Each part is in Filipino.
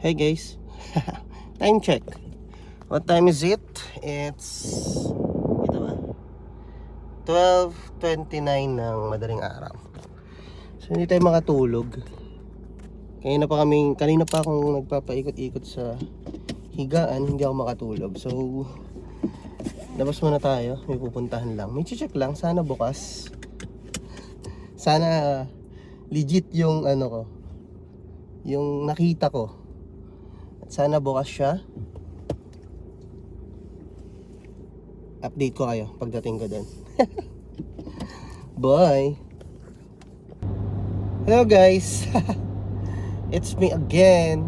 Hey guys, time check. What time is it? It's ito ba? 12:29 ng madaling araw. So hindi tayo makatulog. Kanina pa akong nagpapaikot-ikot sa higaan, hindi ako makatulog. So labas muna tayo, may pupuntahan lang. May check lang, sana bukas. Sana legit yung ano ko, yung nakita ko. Sana bukas siya. Update ko kayo pagdating ko doon. Bye! Hello guys! It's me again.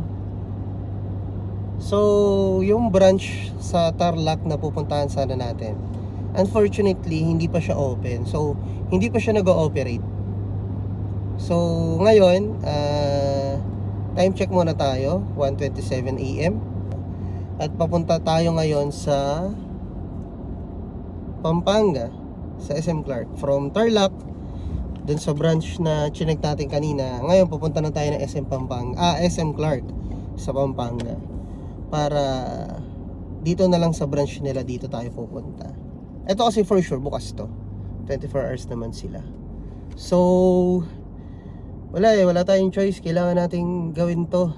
So, yung branch sa Tarlac na pupuntahan sana natin, unfortunately, hindi pa siya open. So, hindi pa siya nag-ooperate. So, ngayon, time check muna tayo, 1:27 AM. At papunta tayo ngayon sa Pampanga, sa SM Clark. From Tarlac, dun sa branch na chinek natin kanina. Ngayon, pupunta na tayo ng SM Clark sa Pampanga. Para dito na lang sa branch nila, dito tayo pupunta. Ito kasi for sure, bukas to. 24 hours naman sila. So, wala tayong choice. Kailangan nating gawin to.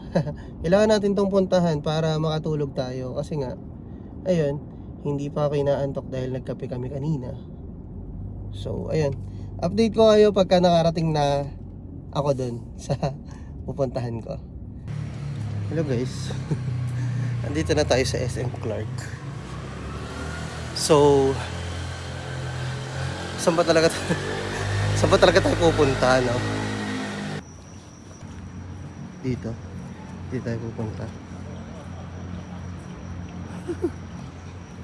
Kailangan natin tong puntahan para makatulog tayo. Kasi nga, ayun, hindi pa ako inaantok dahil nagkape kami kanina. So, ayun, update ko kayo pagka nakarating na ako dun sa pupuntahan ko. Hello guys. Andito na tayo sa SM Clark. So, saan ba talaga tayo pupunta, no? Dito tayo pupunta.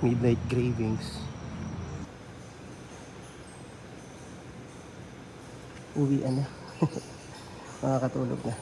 Midnight Cravings. Uwian na. Makakatulog na.